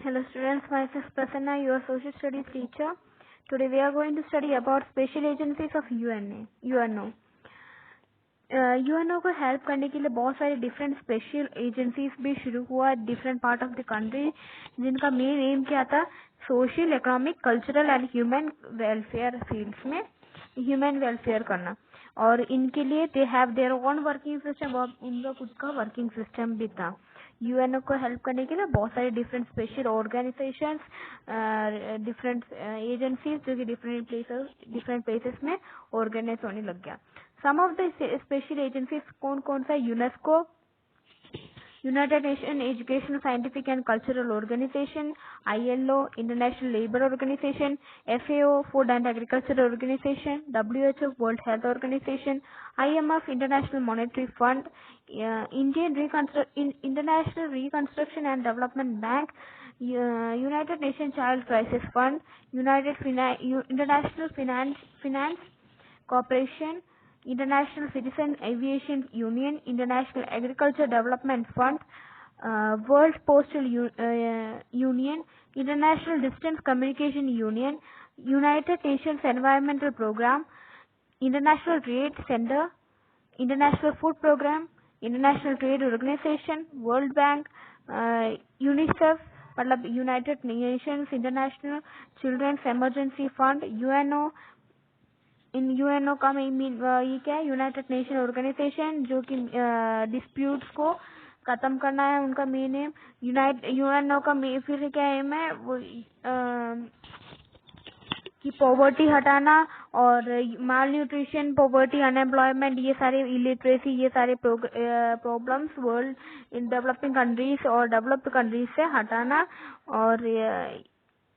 Hello students, myself Prasanna, your social studies teacher. Today we are going to study about special agencies of UNO. UNO को help करने के लिए बहुत सारे different special agencies भी शुरू हुआ different part of the country, जिनका मेन एम क्या था, social, economic, cultural and human welfare fields में ह्यूमन वेलफेयर करना। और इनके लिए they have their own working system, और उनका खुद का वर्किंग सिस्टम भी था। यूएनओ को हेल्प करने के लिए बहुत सारे different special organisations, different agencies जो कि डिफरेंट प्लेसेस में ऑर्गेनाइज होने लग गया। Some of the special agencies कौन कौन सा, UNESCO, United Nation educational, scientific and cultural organisation, ILO, international labour organisation, FAO, food and agriculture organisation, WHO, world health organisation, IMF, international monetary fund, international reconstruction and development bank, United Nation child crisis fund, international finance corporation, International Citizen Aviation Union, International Agriculture Development Fund, World Postal Union, International Distance Communication Union, United Nations Environmental Program, International Trade Center, International Food Program, International Trade Organization, World Bank, UNICEF, मतलब United Nations International Children's Emergency Fund, UNO। इन UNO का ये क्या है, United nation organisation, जो कि disputes को खत्म करना है उनका मेन एम। यूएनओ का फिर क्या एम है, वो कि पॉवर्टी हटाना और माल न्यूट्रिशन, पॉवर्टी, अनएम्प्लॉयमेंट, ये सारे इलिटरेसी, ये सारे problems world in developing countries और डेवलप्ड कंट्रीज से हटाना। और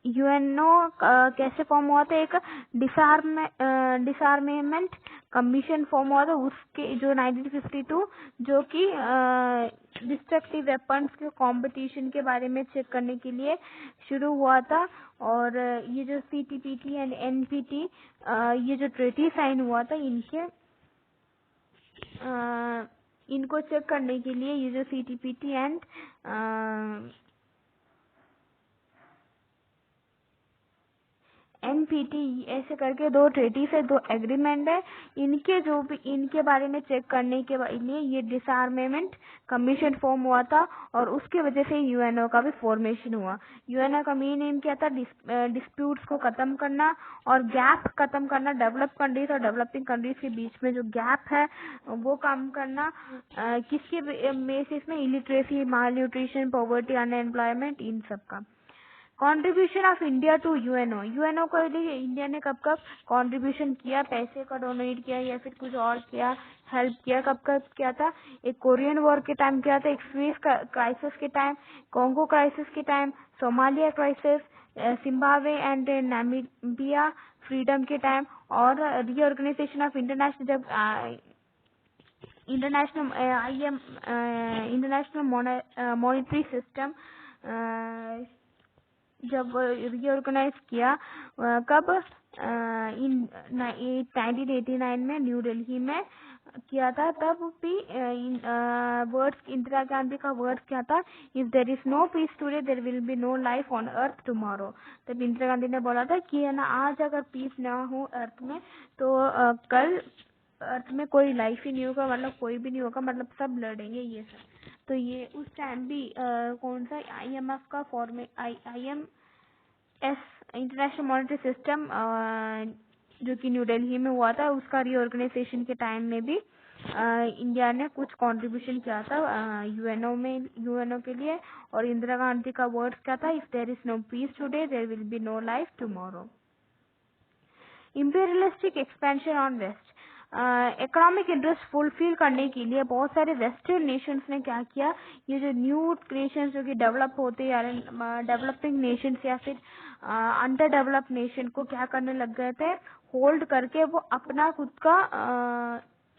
यूएनओ कैसे फॉर्म हुआ था, एक डिसआर्मेमेंट कमीशन फॉर्म हुआ था उसके, जो 1952, जो कि डिस्ट्रक्टिव वेपन्स के कंपटीशन के बारे में चेक करने के लिए शुरू हुआ था। और ये जो सीटीपीटी एंड एनपीटी, ये जो ट्रीटी साइन हुआ था, इनको चेक करने के लिए ये जो सीटीपीटी एंड एनपीटी ऐसे करके दो ट्रीटीज है, दो एग्रीमेंट है, इनके बारे में चेक करने के लिए ये डिसआर्मेमेंट कमीशन फॉर्म हुआ था। और उसके वजह से यूएनओ का भी फॉर्मेशन हुआ। यूएनओ का मेन एम क्या था, डिस्प्यूट्स को खत्म करना और गैप खत्म करना, डेवलप कंट्रीज और डेवलपिंग कंट्रीज के बीच में जो गैप है वो कम करना। किसके बेसिस में, illiteracy, malnutrition, poverty, unemployment, इन सब का। Contribution of India to UNO, UNO को इंडिया ने कब कब कंट्रीब्यूशन किया, पैसे का डोनेट किया या फिर कुछ और किया, हेल्प किया, कब कब किया था, एक कोरियन वॉर के टाइम किया था, एक स्विस क्राइसिस के टाइम, कॉन्गो क्राइसिस के time, Somalia crisis, Zimbabwe and Namibia freedom के टाइम, और रीऑर्गेनाइजेशन ऑफ इंटरनेशनल, जब इंटरनेशनल मॉनेटरी सिस्टम जब रीऑर्गेनाइज किया, कब, इन 1989 में न्यू दिल्ली में किया था। तब भी वर्ड्स, इंदिरा गांधी का वर्ड क्या था, if there is no peace today there will be no life on earth tomorrow. तब इंदिरा गांधी ने बोला था कि ना, आज अगर पीस ना हो अर्थ में तो कल अर्थ में कोई लाइफ ही नहीं होगा, मतलब कोई भी नहीं होगा, मतलब सब लड़ेंगे ये सब। तो ये उस टाइम भी कौन सा, आईएमएफ का IMF इंटरनेशनल मॉनेटरी सिस्टम, जो कि न्यू दिल्ली में हुआ था, उसका रीऑर्गेनाइजेशन के टाइम में भी इंडिया ने कुछ कंट्रीब्यूशन किया था यूएनओ के लिए। और इंदिरा गांधी का वर्ड क्या था, if there is no peace today there will be no life tomorrow. Imperialistic expansion on west, economic interest fulfil करने के लिए बहुत सारे वेस्टर्न नेशंस ने क्या किया, ये जो न्यू क्रिएशंस जो कि डेवलप होते या डेवलपिंग नेशंस या फिर अंडर डेवलप नेशन को क्या करने लग गए थे, होल्ड करके वो अपना खुद का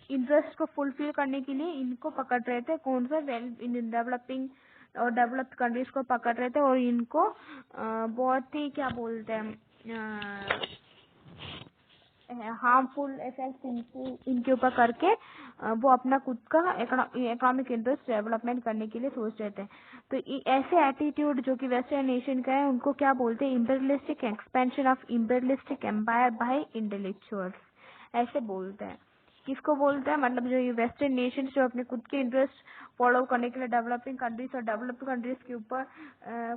इंटरेस्ट को फुलफिल करने के लिए इनको पकड़ रहे थे। कौन सा, इन डेवलपिंग और डेवलप्ड कंट्रीज को पकड़ रहे थे और इनको बहुत ही क्या बोलते हैं, हार्मफुल इफेक्ट इनके ऊपर करके वो अपना खुद का इकोनॉमिक इंटरेस्ट डेवलपमेंट करने के लिए सोच रहे थे। तो ऐसे एटीट्यूड जो कि वेस्टर्न नेशन का है उनको क्या बोलते हैं, imperialistic expansion of imperialistic empire by intellectuals, ऐसे बोलते हैं। किसको बोलते हैं, मतलब जो ये वेस्टर्न नेशन जो अपने खुद के इंटरेस्ट फॉलो करने के लिए डेवलपिंग कंट्रीज और डेवलप्ड कंट्रीज के ऊपर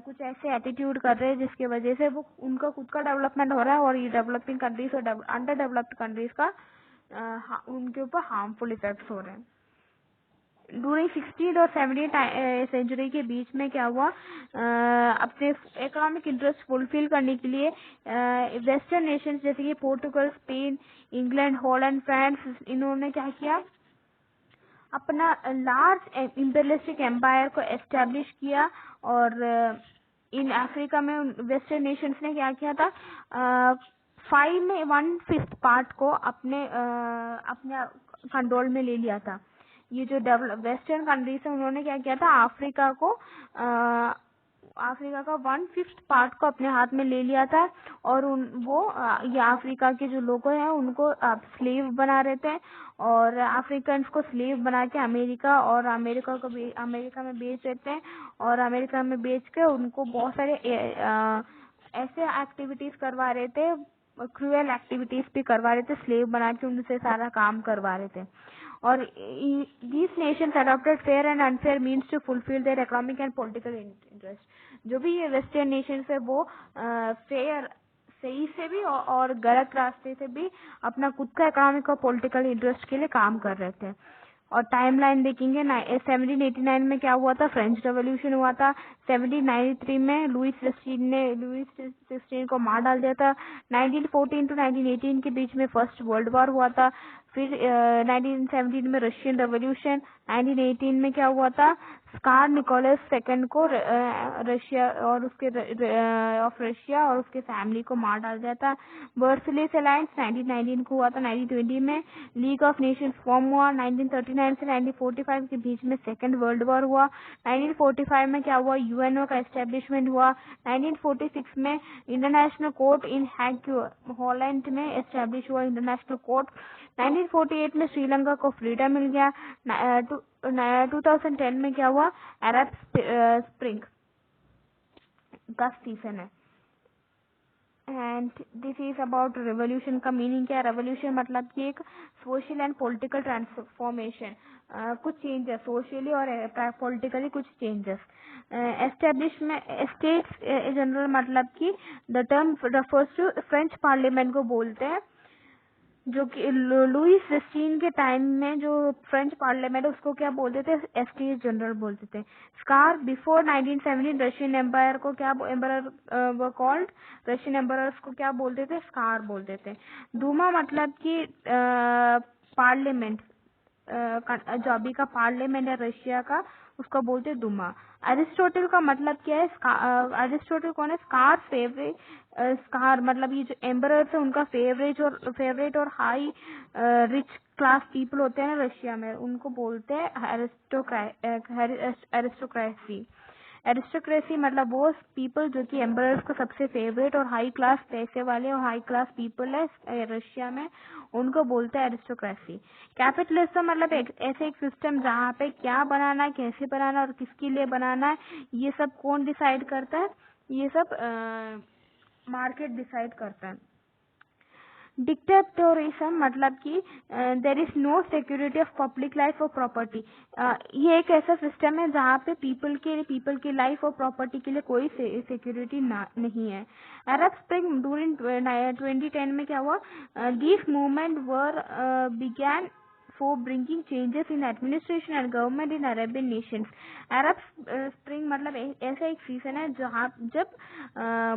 कुछ ऐसे एटीट्यूड कर रहे हैं जिसकी वजह से वो उनका खुद का डेवलपमेंट हो रहा है और ये डेवलपिंग कंट्रीज और अंडर डेवलप्ड कंट्रीज का उनके ऊपर हार्मफुल इफेक्ट्स हो रहे हैं। ड्यूरिंग 16th और 17th सेंचुरी के बीच में क्या हुआ, अपने इकोनॉमिक इंटरेस्ट फुलफिल करने के लिए वेस्टर्न नेशंस जैसे कि Portugal, Spain, England, Holland, France, इन्होंने क्या किया, अपना लार्ज इम्पेरियलिस्टिक एम्पायर को एस्टेब्लिश किया। और इन अफ्रीका में वेस्टर्न नेशंस ने क्या किया था, 5 में 1/5 पार्ट को अपने कंट्रोल में ले लिया था। ये जो वेस्टर्न कंट्रीज है उन्होंने क्या किया था, अफ्रीका का 1/5 पार्ट को अपने हाथ में ले लिया था। और ये अफ्रीका के जो लोग हैं उनको स्लेव बना रहे थे और अफ्रीकन को स्लेव बना के अमेरिका में बेच देते हैं। और अमेरिका में बेच के उनको बहुत सारे ऐसे एक्टिविटीज करवा रहे थे, क्रूएल एक्टिविटीज भी करवा रहे थे, स्लेव बना के उनसे सारा काम करवा रहे थे। और these nations adopted fair and unfair means to fulfill their economic and political interest। जो भी ये वेस्टर्न नेशंस है वो फेयर सही से भी और गलत रास्ते से भी अपना खुद का इकोनॉमिक और पॉलिटिकल इंटरेस्ट के लिए काम कर रहे थे। और टाइमलाइन देखेंगे 1789 में क्या हुआ था, फ्रेंच रेवोल्यूशन हुआ था। 1793 में लुईस सिक्सटीन को मार डाल दिया था। 1914 to 1918 के बीच में फर्स्ट वर्ल्ड वॉर हुआ था। फिर 1917 में रशियन रेवोल्यूशन। 1918 में क्या हुआ था, स्कार निकोलस सेकंड को रशिया और उसके फैमिली को मार डाल दिया था। वर्सलिस अलायंस 1919 को हुआ था। 1920 में लीग ऑफ नेशंस फॉर्म हुआ। 1939 से 1945 के बीच में सेकंड वर्ल्ड वॉर हुआ। 1945 में क्या हुआ, यूएनओ का एस्टेब्लिशमेंट हुआ। 1946 में इंटरनेशनल कोर्ट इन हैग हॉलैंड में एस्टेब्लिश हुआ इंटरनेशनल कोर्ट। 1948 में श्रीलंका को फ्रीडम मिल गया। 2010 में क्या हुआ, अरब स्प्रिंग का सीजन है। And this is about revolution का मीनिंग क्या है। रेवोल्यूशन मतलब कि एक सोशल एंड पॉलिटिकल ट्रांसफॉर्मेशन, कुछ चेंजेस सोशली और पॉलिटिकली कुछ चेंजेस। एस्टेब्लिशमेंट स्टेट्स जनरल मतलब कि the term refers to French parliament को बोलते हैं, जो कि लुईस सिक्सटीन के टाइम में जो फ्रेंच पार्लियामेंट है उसको क्या बोलते थे, एस्टेट जनरल बोलते थे। स्कार बिफोर 1917 रशियन एम्पायर को क्या एम्पायर कॉल्ड, रशियन एम्पायर्स को क्या बोलते थे, स्कार बोलते थे। दूमा मतलब कि पार्लियामेंट, जो अभी का पार्लियामेंट है रशिया का उसको बोलते दुमा। अरिस्टोटल का मतलब क्या है, अरिस्टोटल कौन है, स्कार फेवरेट, स्कार मतलब ये जो एम्परर्स है उनका फेवरेट और हाई रिच क्लास पीपल होते हैं ना रशिया में, उनको बोलते हैं एरिस्टोक्रेसी। एरिस्टोक्रेसी मतलब वो पीपल जो कि एम्परर्स को सबसे फेवरेट और हाई क्लास पैसे वाले और हाई क्लास पीपल है रशिया में, उनको बोलते हैं एरिस्टोक्रेसी। कैपिटलिज्म मतलब ऐसे एक सिस्टम जहाँ पे क्या बनाना है, कैसे बनाना और किसके लिए बनाना है, ये सब कौन डिसाइड करता है, ये सब मार्केट डिसाइड करता है। डिक्टेटोरिज्म मतलब कि there is no security of public life और प्रॉपर्टी। ये एक ऐसा सिस्टम है जहाँ पे पीपल की लाइफ और प्रॉपर्टी के लिए कोई सिक्योरिटी नहीं है। अरब स्प्रिंग ड्यूरिंग 2010 में क्या हुआ, this movement were began for bringing changes in administration and government in Arabian nations। Arab spring मतलब ऐसा एक सीजन है जब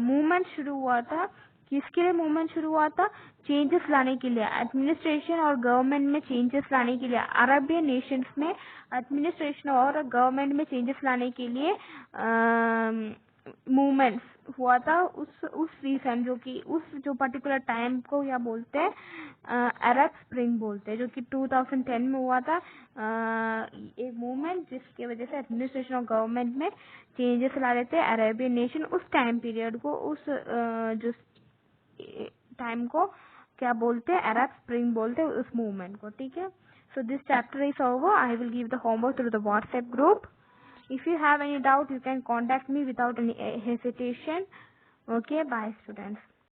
मूवमेंट शुरू हुआ था। किसके लिए मूवमेंट शुरू हुआ था, चेंजेस लाने के लिए, एडमिनिस्ट्रेशन और गवर्नमेंट में चेंजेस लाने के लिए। अरबियन नेशंस में एडमिनिस्ट्रेशन और गवर्नमेंट में चेंजेस लाने के लिए मूवमेंट्स हुआ था उस सीजन, जो पर्टिकुलर टाइम को क्या बोलते हैं, अरब स्प्रिंग बोलते हैं, जो कि 2010 में हुआ था। एक मूवमेंट जिसकी वजह से एडमिनिस्ट्रेशन और गवर्नमेंट में चेंजेस ला रहे थे अरेबियन नेशन। उस टाइम पीरियड को जो टाइम को क्या बोलते हैं, अरब स्प्रिंग बोलते हैं उस मूवमेंट को, ठीक है। So this chapter is over. I will give the homework through the WhatsApp group. If you have any doubt, you can contact me without any hesitation. Okay, bye students.